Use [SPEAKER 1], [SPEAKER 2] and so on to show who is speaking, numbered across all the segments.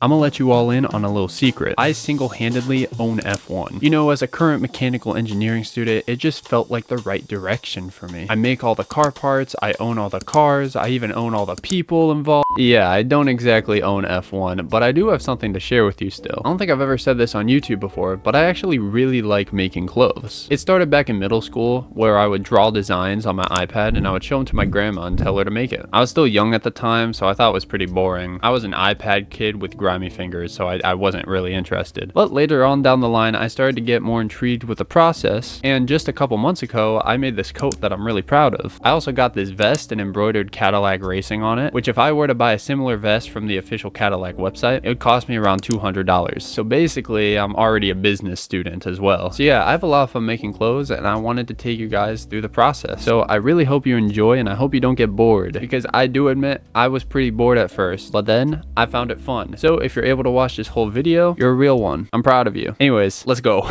[SPEAKER 1] I'm gonna let you all in on a little secret. I single-handedly own F1. You know, as a current mechanical engineering student, it just felt like the right direction for me. I make all the car parts, I own all the cars, I even own all the people involved. Yeah, I don't exactly own F1, but I do have something to share with you still. I don't think I've ever said this on YouTube before, but I actually really like making clothes. It started back in middle school, where I would draw designs on my iPad and I would show them to my grandma and tell her to make it. I was still young at the time, so I thought it was pretty boring. I was an iPad kid with grimy fingers, so I wasn't really interested. But later on down the line, I started to get more intrigued with the process, and just a couple months ago, I made this coat that I'm really proud of. I also got this vest and embroidered Cadillac racing on it, which if I were to buy a similar vest from the official Cadillac website, it would cost me around $200. So basically, I'm already a business student as well. So yeah, I have a lot of fun making clothes, and I wanted to take you guys through the process. So I really hope you enjoy, and I hope you don't get bored, because I do admit I was pretty bored at first, but then I found it fun. So if you're able to watch this whole video, you're a real one. I'm proud of you. Anyways, let's go.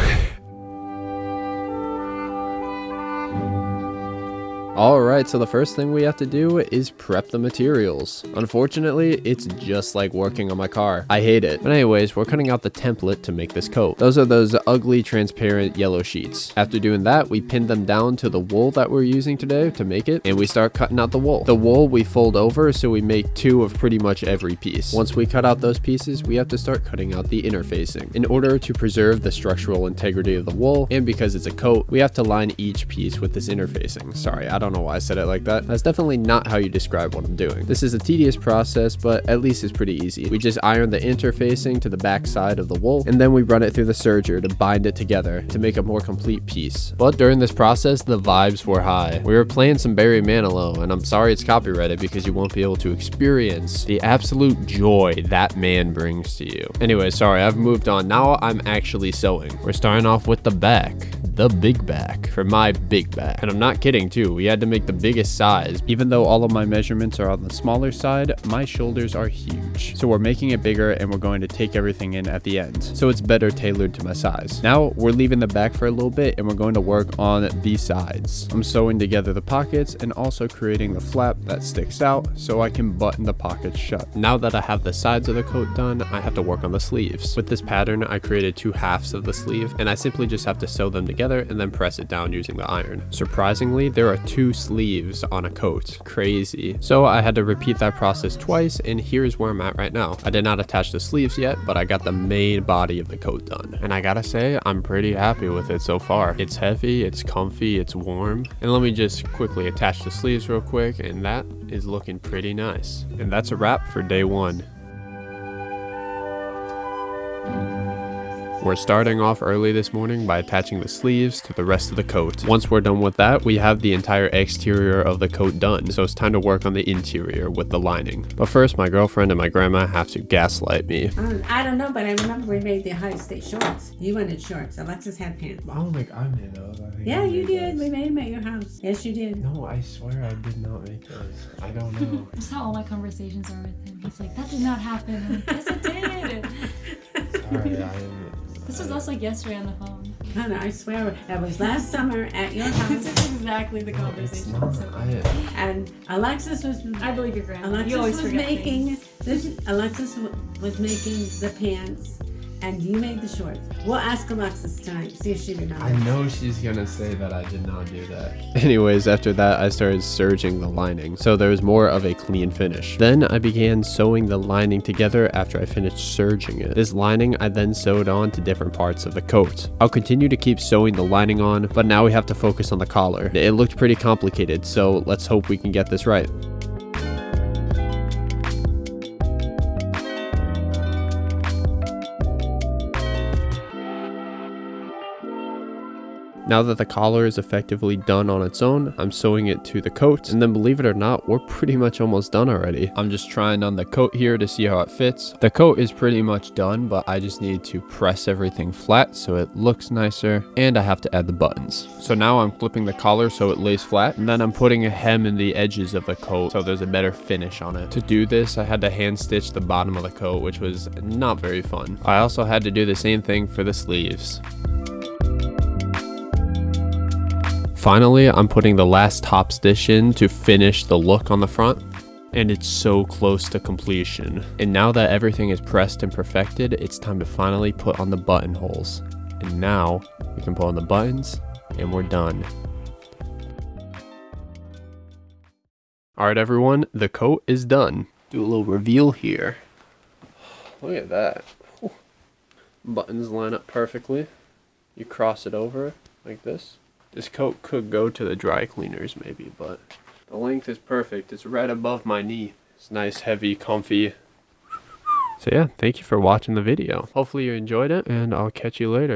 [SPEAKER 1] Alright, so the first thing we have to do is prep the materials. Unfortunately, it's just like working on my car. I hate it. But anyways, we're cutting out the template to make this coat. Those are those ugly, transparent yellow sheets. After doing that, we pin them down to the wool that we're using today to make it, and we start cutting out the wool. The wool we fold over, so we make two of pretty much every piece. Once we cut out those pieces, we have to start cutting out the interfacing. In order to preserve the structural integrity of the wool, and because it's a coat, we have to line each piece with this interfacing. Sorry, I don't know why I said it like that. That's definitely not how you describe what I'm doing. This is a tedious process, but at least it's pretty easy. We just iron the interfacing to the back side of the wool, and then we run it through the serger to bind it together to make a more complete piece. But during this process, the vibes were high. We were playing some Barry Manilow, and I'm sorry it's copyrighted because you won't be able to experience the absolute joy that man brings to you. Anyway, sorry, I've moved on. Now I'm actually sewing. We're starting off with the back. The big back for my big back. And I'm not kidding too, we had to make the biggest size. Even though all of my measurements are on the smaller side, my shoulders are huge. So we're making it bigger, and we're going to take everything in at the end, so it's better tailored to my size. Now we're leaving the back for a little bit, and we're going to work on the sides. I'm sewing together the pockets and also creating the flap that sticks out so I can button the pockets shut. Now that I have the sides of the coat done, I have to work on the sleeves. With this pattern, I created two halves of the sleeve, and I simply just have to sew them together and then press it down using the iron. Surprisingly, there are two sleeves on a coat. Crazy. So I had to repeat that process twice, and here's where I'm at right now. I did not attach the sleeves yet, but I got the main body of the coat done. And I gotta say, I'm pretty happy with it so far. It's heavy, it's comfy, it's warm. And let me just quickly attach the sleeves real quick, and that is looking pretty nice. And that's a wrap for day one. We're starting off early this morning by attaching the sleeves to the rest of the coat. Once we're done with that, we have the entire exterior of the coat done, so it's time to work on the interior with the lining. But first, my girlfriend and my grandma have to gaslight me.
[SPEAKER 2] I don't know, but I remember we made the high state shorts. You wanted shorts. Alexis had pants.
[SPEAKER 3] I don't think I made those. I think
[SPEAKER 2] Yeah, you did.
[SPEAKER 3] those.
[SPEAKER 2] We made them at your house. Yes, you did.
[SPEAKER 3] No, I swear I did not make those. I don't know.
[SPEAKER 4] That's how all my conversations are with him. He's like, that did not happen. I'm like, yes, it did.
[SPEAKER 3] Sorry,
[SPEAKER 4] This was us like yesterday on the phone.
[SPEAKER 2] No, no, I swear that was last summer at your
[SPEAKER 4] This
[SPEAKER 2] house.
[SPEAKER 4] is exactly the
[SPEAKER 3] It's
[SPEAKER 4] conversation.
[SPEAKER 3] not.
[SPEAKER 4] So-
[SPEAKER 2] And Alexis was.
[SPEAKER 4] I believe your grandma.
[SPEAKER 2] Alexis
[SPEAKER 4] You always
[SPEAKER 2] was
[SPEAKER 4] forget
[SPEAKER 2] making.
[SPEAKER 4] things.
[SPEAKER 2] Alexis was making the pants, and you made the shorts. We'll ask Alexis tonight. See if she remembers.
[SPEAKER 3] I know she's gonna say that I did not do that.
[SPEAKER 1] Anyways, after that, I started serging the lining, so there was more of a clean finish. Then I began sewing the lining together after I finished serging it. This lining I then sewed on to different parts of the coat. I'll continue to keep sewing the lining on, but now we have to focus on the collar. It looked pretty complicated, so let's hope we can get this right. Now that the collar is effectively done on its own, I'm sewing it to the coat, and then believe it or not, we're pretty much almost done already. I'm just trying on the coat here to see how it fits. The coat is pretty much done, but I just need to press everything flat so it looks nicer, and I have to add the buttons. So now I'm clipping the collar so it lays flat, and then I'm putting a hem in the edges of the coat so there's a better finish on it. To do this, I had to hand stitch the bottom of the coat, which was not very fun. I also had to do the same thing for the sleeves. Finally, I'm putting the last top stitch in to finish the look on the front. And it's so close to completion. And now that everything is pressed and perfected, it's time to finally put on the buttonholes. And now we can put on the buttons and we're done. Alright everyone, the coat is done. Do a little reveal here. Look at that. Whew. Buttons line up perfectly. You cross it over like this. This coat could go to the dry cleaners maybe, but the length is perfect. It's right above my knee. It's nice, heavy, comfy. So yeah, thank you for watching the video. Hopefully you enjoyed it, and I'll catch you later.